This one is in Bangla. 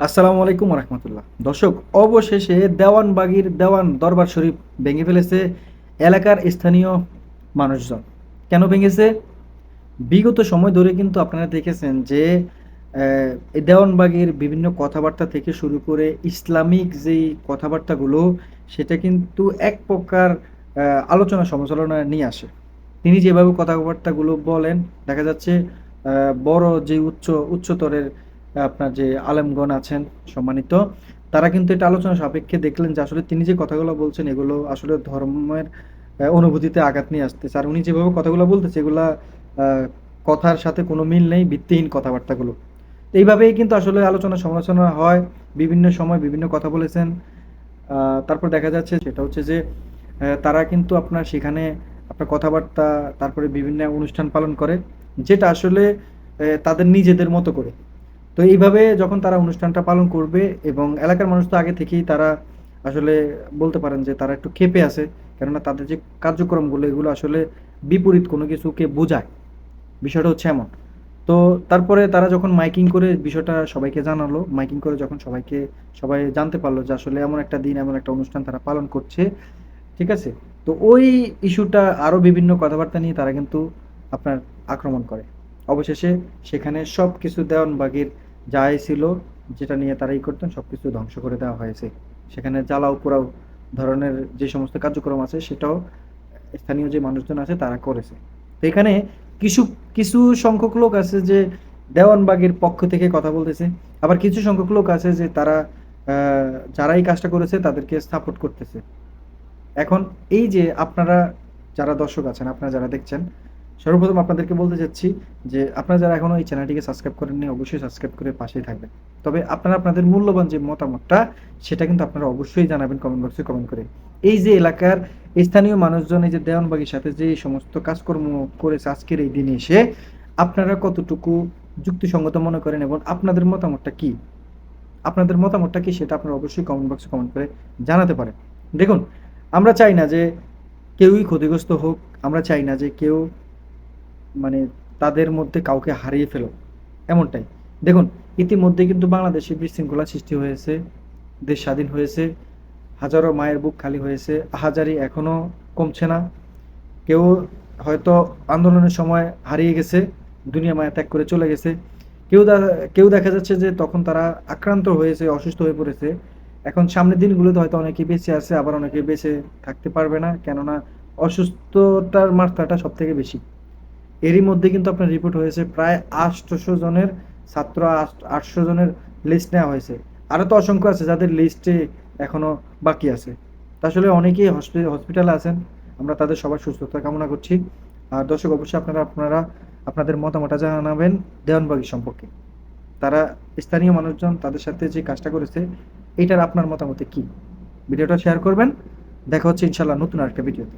আসসালামু আলাইকুম রহমতুল্লাহ। দর্শক, অবশেষে দেওয়ানবাগীর দেওয়ান দরবার শরীফ ভেঙে ফেলেছে এলাকার স্থানীয় মানুষজন। কেন ভেঙেছে? বিগত সময় ধরে কিন্তু আপনারা দেখেছেন যে এই দেওয়ানবাগীর বিভিন্ন কথাবার্তা থেকে শুরু করে ইসলামিক যেই কথাবার্তাগুলো, সেটা কিন্তু এক প্রকার আলোচনা সমালোচনা নিয়ে আসে। তিনি যেভাবে কথাবার্তাগুলো বলেন, দেখা যাচ্ছে বড় যে উচ্চতরের আপনার যে আলেমগণ আছেন সম্মানিত, তারা কিন্তু এটা আলোচনা সাপেক্ষে দেখলেন যে আসলে তিনি যে কথাগুলো বলছেন এগুলো আসলে ধর্মের অনুভূতিতে আঘাত নিয়ে আসতেছে। আর উনি যেভাবে কথাগুলো বলতেছে এগুলা আহ, কথার সাথে কোনো মিল নেই, ভিত্তিহীন কথাবার্তাগুলো। তো এইভাবেই কিন্তু আসলে আলোচনা সমালোচনা হয়। বিভিন্ন সময় বিভিন্ন কথা বলেছেন। তারপর দেখা যাচ্ছে সেটা হচ্ছে যে তারা কিন্তু আপনার সেখানে আপনার কথাবার্তা, তারপরে বিভিন্ন অনুষ্ঠান পালন করে, যেটা আসলে তাদের নিজেদের মতো করে। তো এইভাবে যখন তারা অনুষ্ঠানটা পালন করবে, এবং এলাকার মানুষ তো আগে থেকেই তারা আসলে বলতে পারেন যে তারা একটু ক্ষেপে আছে, কেননা তাদের যে কার্যক্রমগুলো এগুলো আসলে বিপরীত কোনো কিছুকে বোঝায়। বিষয়টা হচ্ছে এমন। তো তারপরে তারা যখন মাইকিং করে বিষয়টা সবাইকে জানালো, মাইকিং করে যখন সবাই জানতে পারলো যে আসলে এমন একটা দিন, এমন একটা অনুষ্ঠান তারা পালন করছে, ঠিক আছে? তো ওই ইস্যুটা আরো বিভিন্ন কথাবার্তা নিয়ে তারা কিন্তু আপনার আক্রমণ করে। অবশেষে সেখানে সবকিছু দেওয়ানবাগীর যাই ছিল, যেটা নিয়ে তারা করতেন সবকিছু ধ্বংস করে দেওয়া হয়েছে। সেখানে জ্বালাও পোড়াও ধরনের যে সমস্ত কার্যক্রম আছে সেটাও স্থানীয় যে মানুষজন আছে তারা করেছে। তো এখানে কিছু কিছু সংখ্যক লোক আছে যে দেওয়ানবাগের পক্ষ থেকে কথা বলতেছে, আবার কিছু সংখ্যক লোক আছে যে তারা যারা এই কাজটা করেছে তাদেরকে সাপোর্ট করতেছে। এখন এই যে আপনারা যারা দর্শক আছেন, আপনারা যারা দেখছেন, সর্বপ্রথম আপনাদেরকে বলতে চাচ্ছি যে আপনারা যারা এখনো এই চ্যানেলটিকে সাবস্ক্রাইব করেননি অবশ্যই সাবস্ক্রাইব করে পাশেই থাকবেন। তবে আপনারা আপনাদের মূল্যবান যে মতামতটা, সেটা কিন্তু আপনারা অবশ্যই জানাবেন কমেন্ট বক্সে কমেন্ট করে। এই যে এলাকার স্থানীয় মানুষজন এই যে দেওয়ানবাগীর সাথে যে সমস্ত কাজকর্ম করেছে আজকের এই দিনে এসে, আপনারা কতটুকু যুক্তিসঙ্গত মনে করেন এবং আপনাদের মতামতটা কি? আপনাদের মতামতটা কি সেটা আপনারা অবশ্যই কমেন্ট বক্সে কমেন্ট করে জানাতে পারেন। দেখুন, আমরা চাই না যে কেউই ক্ষতিগ্রস্ত হোক। আমরা চাই না যে কেউ মানে তাদের মধ্যে কাউকে হারিয়ে ফেলো, এমনটাই। দেখুন, ইতিমধ্যে কিন্তু বাংলাদেশে বিশৃঙ্খলা সৃষ্টি হয়েছে, দেশ স্বাধীন হয়েছে, হাজারো মায়ের বুক খালি হয়েছে, আহাজারি এখনো কমছে না। কেউ হয়তো আন্দোলনের সময় হারিয়ে গেছে, দুনিয়া মায়া ত্যাগ করে চলে গেছে। কেউ দেখা যাচ্ছে যে তখন তারা আক্রান্ত হয়েছে, অসুস্থ হয়ে পড়েছে। এখন সামনের দিনগুলোতে হয়তো অনেকে বেঁচে আছে, আবার অনেকে বেঁচে থাকতে পারবে না, কেননা অসুস্থতার মাত্রাটা সব থেকে বেশি। এরই মধ্যে কিন্তু আপনার রিপোর্ট হয়েছে প্রায় 800 জনের ছাত্র, 800 জনের লিস্ট নেওয়া হয়েছে। আরও তো অসংখ্য আছে যাদের লিস্টে এখনো বাকি আছে। তা আসলে অনেকেই হসপিটালে আছেন। আমরা তাদের সবার সুস্থতা কামনা করছি। আর দর্শক, অবশ্যই আপনারা আপনাদের মতামতটা জানাবেন দেওয়ানবাগী সম্পর্কে। তারা স্থানীয় মানুষজন তাদের সাথে যে কাজটা করেছে, এটার আপনার মতামতে কি? ভিডিওটা শেয়ার করবেন। দেখা হচ্ছে ইনশাল্লাহ নতুন আরেকটা ভিডিওতে।